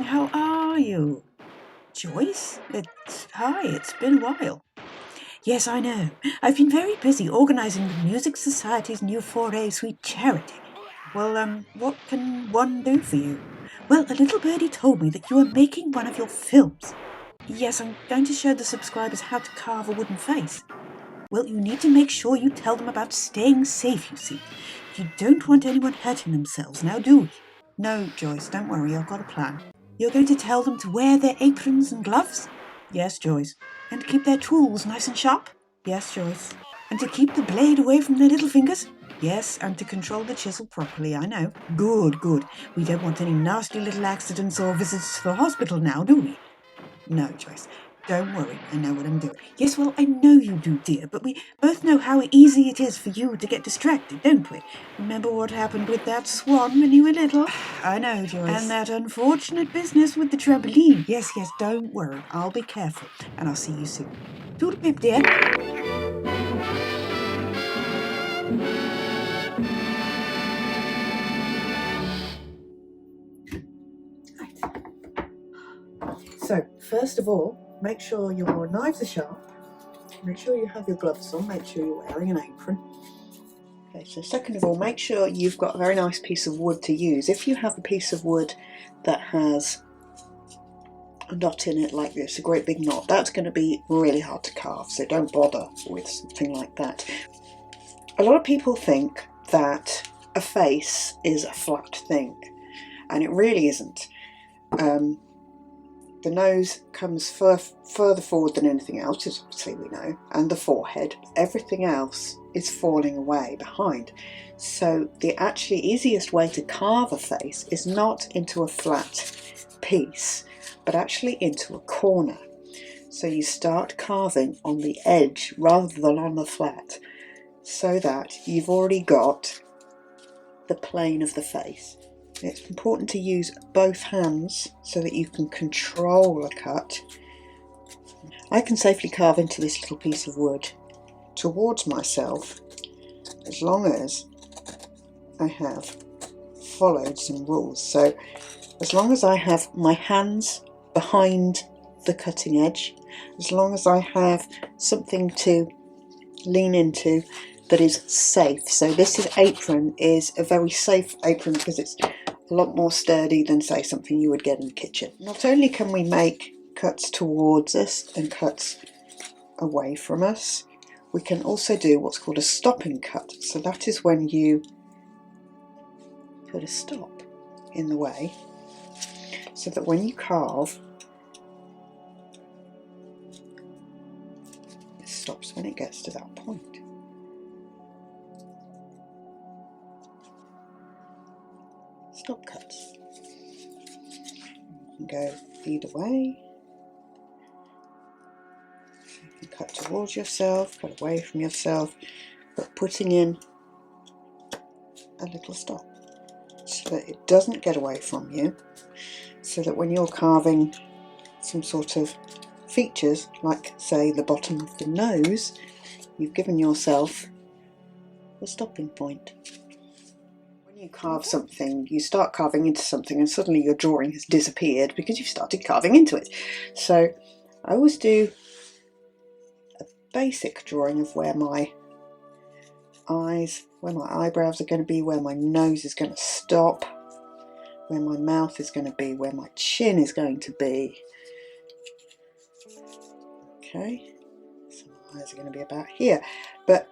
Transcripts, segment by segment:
how are you? Joyce? Hi, it's been a while. Yes, I know. I've been very busy organising the Music Society's new foray sweet charity. Well, what can one do for you? Well, a little birdie told me that you are making one of your films. Yes, I'm going to show the subscribers how to carve a wooden face. Well, you need to make sure you tell them about staying safe, you see. You don't want anyone hurting themselves, now do we? No, Joyce, don't worry, I've got a plan. You're going to tell them to wear their aprons and gloves? Yes, Joyce. And to keep their tools nice and sharp? Yes, Joyce. And to keep the blade away from their little fingers? Yes, and to control the chisel properly, I know. Good, good. We don't want any nasty little accidents or visits to the hospital now, do we? No, Joyce. Don't worry, I know what I'm doing. Yes, well, I know you do, dear, but we both know how easy it is for you to get distracted, don't we? Remember what happened with that swan when you were little? I know, Joyce. And that unfortunate business with the trampoline. Yes, don't worry. I'll be careful, and I'll see you soon. Toodle pip, dear. So, first of all, make sure your knives are sharp. Make sure you have your gloves on. Make sure you're wearing an apron. Okay, so second of all, make sure you've got a very nice piece of wood to use. If you have a piece of wood that has a knot in it like this, a great big knot, that's going to be really hard to carve, so don't bother with something like that. A lot of people think that a face is a flat thing, and it really isn't. The nose comes further forward than anything else, as obviously we know, and the forehead. Everything else is falling away behind. So the actually easiest way to carve a face is not into a flat piece, but actually into a corner. So you start carving on the edge rather than on the flat, so that you've already got the plane of the face. It's important to use both hands so that you can control a cut. I can safely carve into this little piece of wood towards myself as long as I have followed some rules. So as long as I have my hands behind the cutting edge, as long as I have something to lean into that is safe. So this apron is a very safe apron because it's a lot more sturdy than, say, something you would get in the kitchen. Not only can we make cuts towards us and cuts away from us, we can also do what's called a stopping cut. So that is when you put a stop in the way so that when you carve, it stops when it gets to that point. Stop cuts. You can go either way. You can cut towards yourself, cut away from yourself, but putting in a little stop so that it doesn't get away from you, so that when you're carving some sort of features, like say the bottom of the nose, you've given yourself a stopping point. When you carve something, you start carving into something and suddenly your drawing has disappeared because you've started carving into it. So I always do a basic drawing of where my eyes, where my eyebrows are going to be, where my nose is going to stop, where my mouth is going to be, where my chin is going to be. Okay, so my eyes are going to be about here, but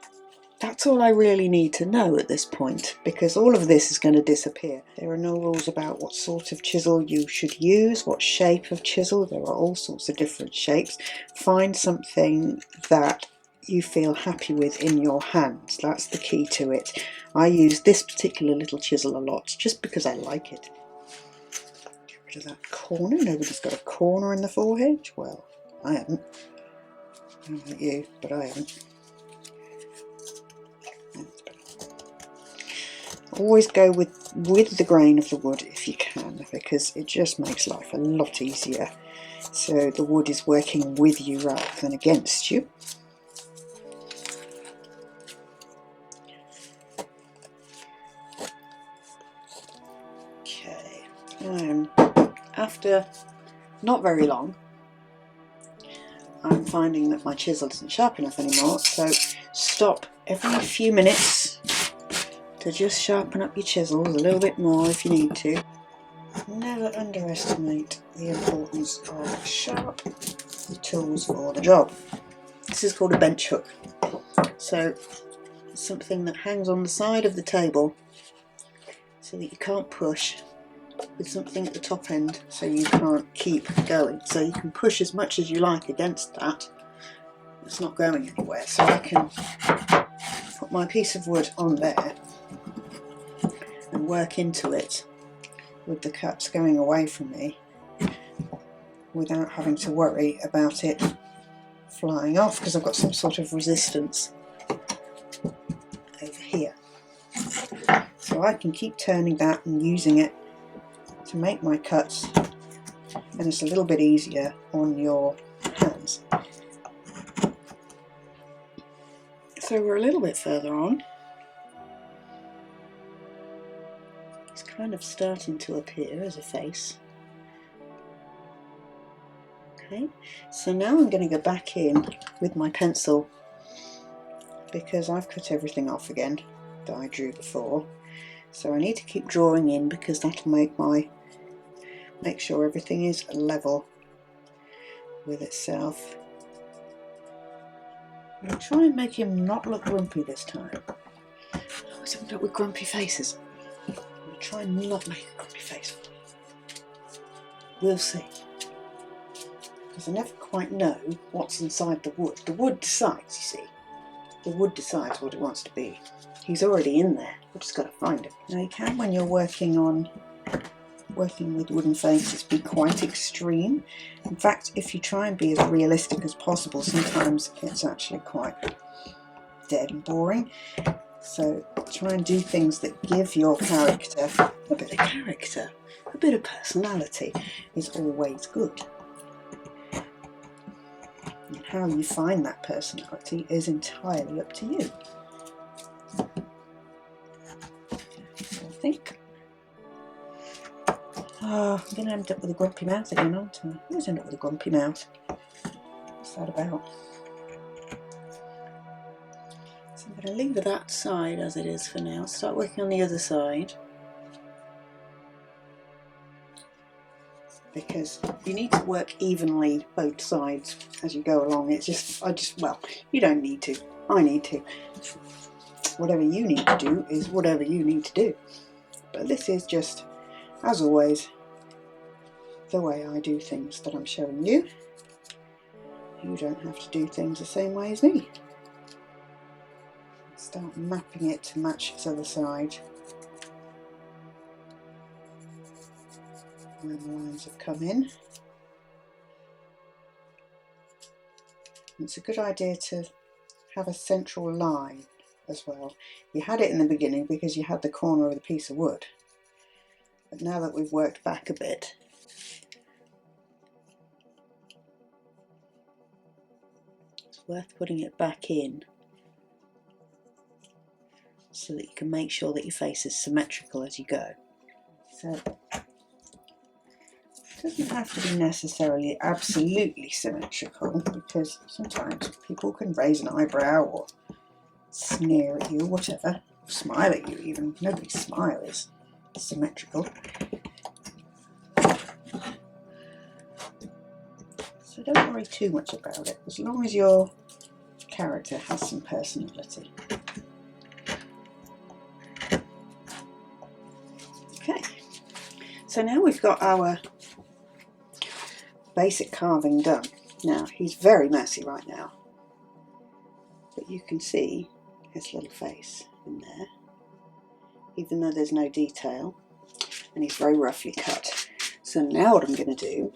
that's all I really need to know at this point, because all of this is going to disappear. There are no rules about what sort of chisel you should use, what shape of chisel. There are all sorts of different shapes. Find something that you feel happy with in your hands. That's the key to it. I use this particular little chisel a lot just because I like it. Get rid of that corner. Nobody's got a corner in the forehead. Well, I haven't. I don't know about you, but I haven't. Always go with the grain of the wood if you can, because it just makes life a lot easier. So the wood is working with you rather than against you. Okay, after after not very long, I'm finding that my chisel isn't sharp enough anymore, so stop every few minutes to just sharpen up your chisels a little bit more if you need to. Never underestimate the importance of sharp tools for the job. This is called a bench hook. So it's something that hangs on the side of the table so that you can't push, with something at the top end so you can't keep going. So you can push as much as you like against that. It's not going anywhere. So I can put my piece of wood on there and work into it with the cuts going away from me without having to worry about it flying off, because I've got some sort of resistance over here. So I can keep turning that and using it to make my cuts, and it's a little bit easier on your hands. So we're a little bit further on. It's kind of starting to appear as a face. Okay, so now I'm going to go back in with my pencil, because I've cut everything off again that I drew before. So I need to keep drawing in, because that'll make sure everything is level with itself. I'll try and make him not look grumpy this time. I always end up with grumpy faces. I'll try and not make a grumpy face. We'll see. Because I never quite know what's inside the wood. The wood decides, you see. The wood decides what it wants to be. He's already in there. We've just got to find him. Now you can, when you're working with wooden faces, be quite extreme. In fact, if you try and be as realistic as possible, sometimes it's actually quite dead and boring. So try and do things that give your character a bit of character, a bit of personality is always good. And how you find that personality is entirely up to you. So I think I'm going to end up with a grumpy mouth again, aren't I? I always end up with a grumpy mouth. What's that about? So I'm going to leave that side as it is for now. Start working on the other side. Because you need to work evenly both sides as you go along. Well, you don't need to. I need to. Whatever you need to do is whatever you need to do. But this is just, as always, the way I do things that I'm showing you. You don't have to do things the same way as me. Start mapping it to match its other side. Where the lines have come in. It's a good idea to have a central line as well. You had it in the beginning because you had the corner of the piece of wood. But now that we've worked back a bit, it's worth putting it back in so that you can make sure that your face is symmetrical as you go. So it doesn't have to be necessarily absolutely symmetrical, because sometimes people can raise an eyebrow or sneer at you or whatever, smile at you even. Nobody's smile is symmetrical. So don't worry too much about it, as long as your character has some personality. Okay, so now we've got our basic carving done. Now he's very messy right now, but you can see his little face in there, even though there's no detail, and he's very roughly cut. So now what I'm going to do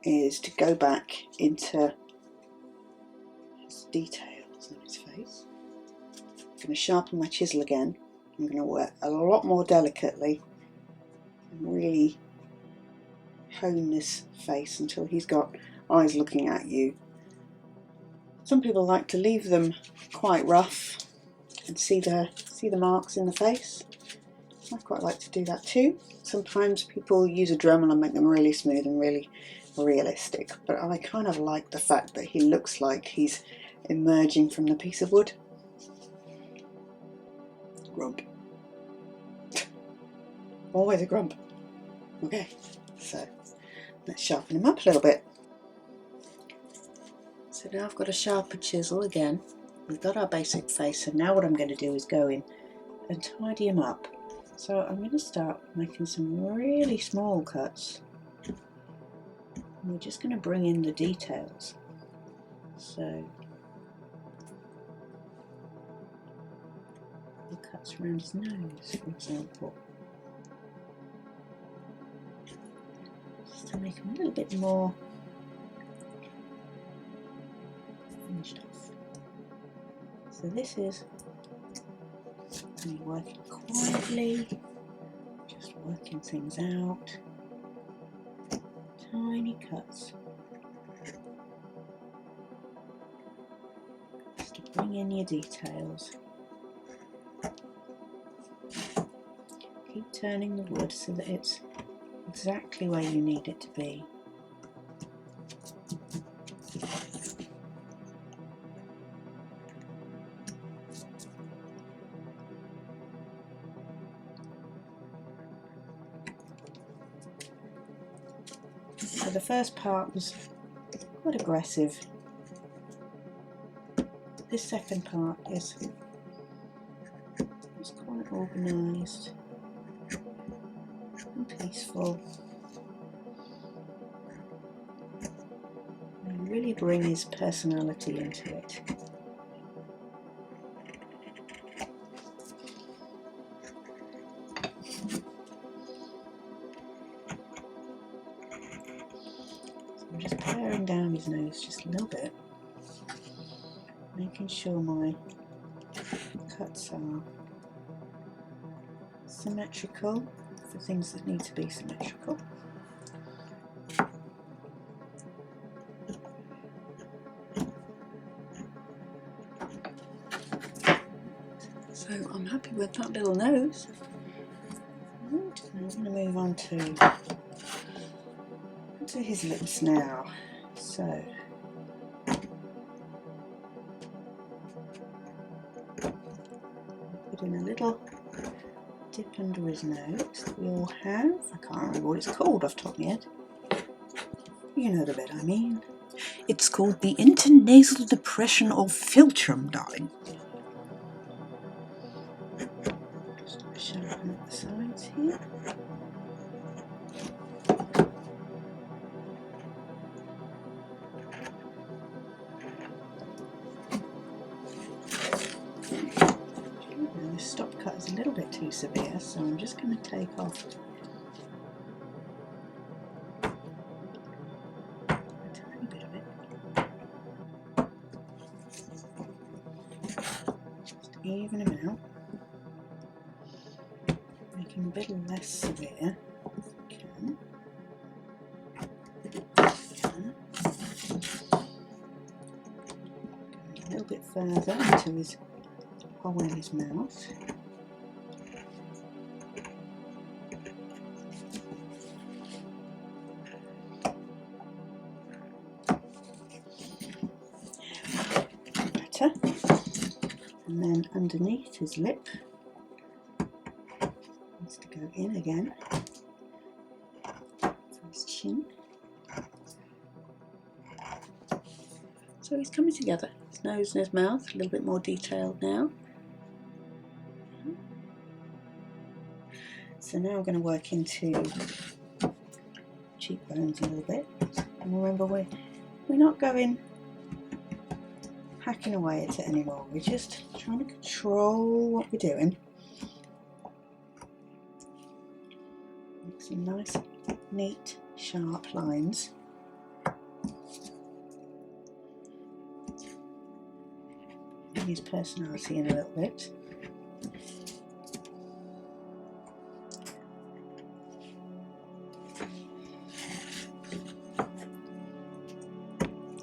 is to go back into his details on his face. I'm going to sharpen my chisel again. I'm going to work a lot more delicately and really hone this face until he's got eyes looking at you. Some people like to leave them quite rough and see the marks in the face. I quite like to do that too. Sometimes people use a Dremel and make them really smooth and really realistic, but I kind of like the fact that he looks like he's emerging from the piece of wood. Grump. Always a grump. Okay, so let's sharpen him up a little bit. So now I've got a sharper chisel again. We've got our basic face, and now what I'm going to do is go in and tidy him up. So I'm going to start making some really small cuts. And we're just going to bring in the details. So the cuts around his nose, for example, just to make him a little bit more finished off. So this is me working quietly, just working things out, tiny cuts, just to bring in your details. Keep turning the wood so that it's exactly where you need it to be. So the first part was quite aggressive. This second part is quite organised and peaceful. And really bring his personality into it. I'm just paring down his nose just a little bit, making sure my cuts are symmetrical for things that need to be symmetrical. So I'm happy with that little nose. Right, I'm going to move on to his lips now. So put in a little dip under his nose that we all have. I can't remember what it's called off the top of my head. You know the bit I mean. It's called the internasal depression or philtrum, darling. Just sharpen up the sides here. This stop cut is a little bit too severe, so I'm just going to take off a tiny bit of it. Just even him out, make him a bit less severe if I can. Going a little bit further into his hole in his mouth. Better. And then underneath his lip needs to go in again for his chin. So he's coming together, his nose and his mouth, a little bit more detailed now. So now I'm going to work into cheekbones a little bit. And remember, we're not going hacking away at it anymore, we're just trying to control what we're doing. Make some nice, neat, sharp lines. Bring his personality in a little bit.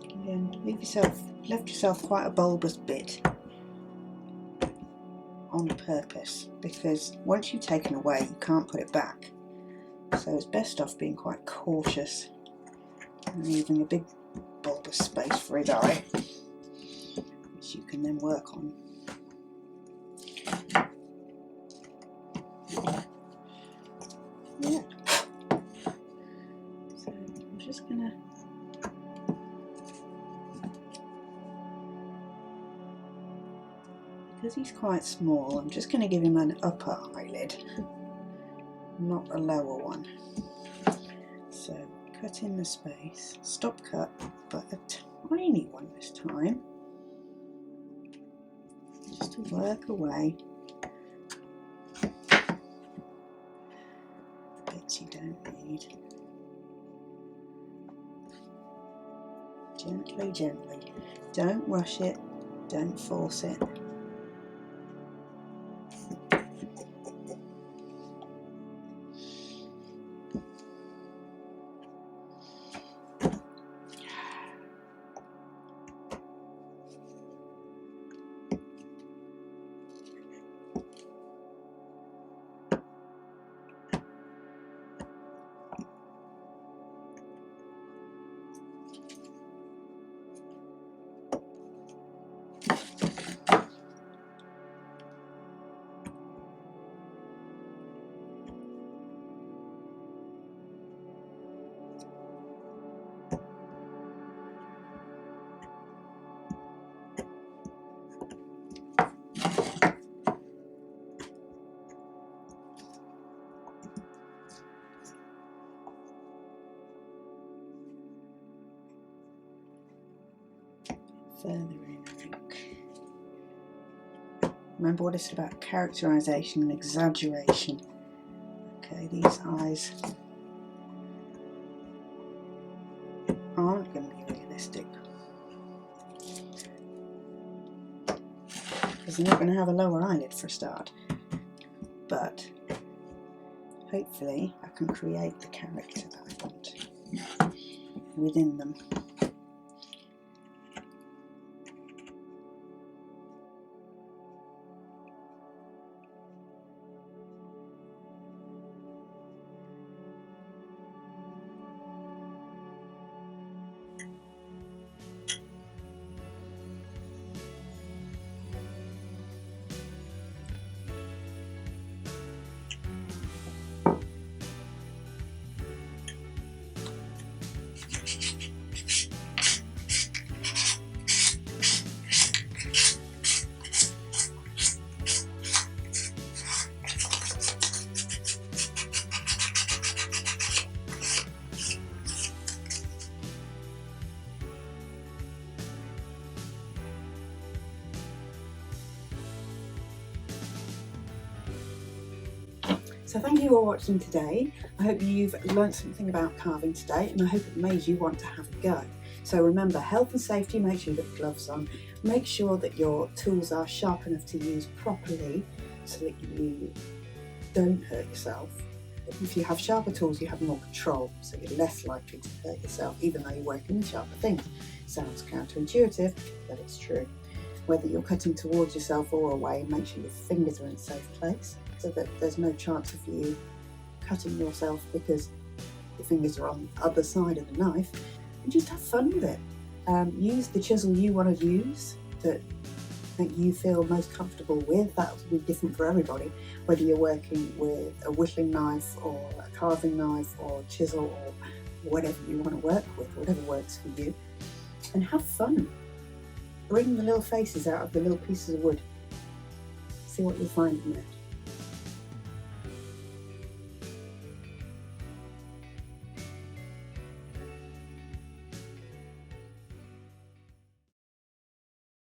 Again, left yourself quite a bulbous bit on purpose, because once you've taken away you can't put it back, so it's best off being quite cautious and leaving a big bulbous space for his eye, which you can then work on. Yeah. So I'm just gonna because he's quite small, I'm just going to give him an upper eyelid, not a lower one. So cut in the space, stop cut, but a tiny one this time, just to work away bits you don't need. Gently, gently. Don't rush it, don't force it. Further in, I think. Remember what it's about: characterization and exaggeration. Okay, these eyes aren't going to be realistic because they're not going to have a lower eyelid for a start, but hopefully I can create the character that I want within them. So thank you for watching today. I hope you've learned something about carving today, and I hope it made you want to have a go. So remember, health and safety, make sure you put gloves on. Make sure that your tools are sharp enough to use properly so that you don't hurt yourself. If you have sharper tools, you have more control, so you're less likely to hurt yourself, even though you're working with sharper things. Sounds counterintuitive, but it's true. Whether you're cutting towards yourself or away, make sure your fingers are in a safe place, so that there's no chance of you cutting yourself because your fingers are on the other side of the knife, and just have fun with it. Use the chisel you want to use that make you feel most comfortable with. That will be different for everybody, whether you're working with a whittling knife or a carving knife or chisel or whatever you want to work with, whatever works for you. And have fun. Bring the little faces out of the little pieces of wood. See what you find in there.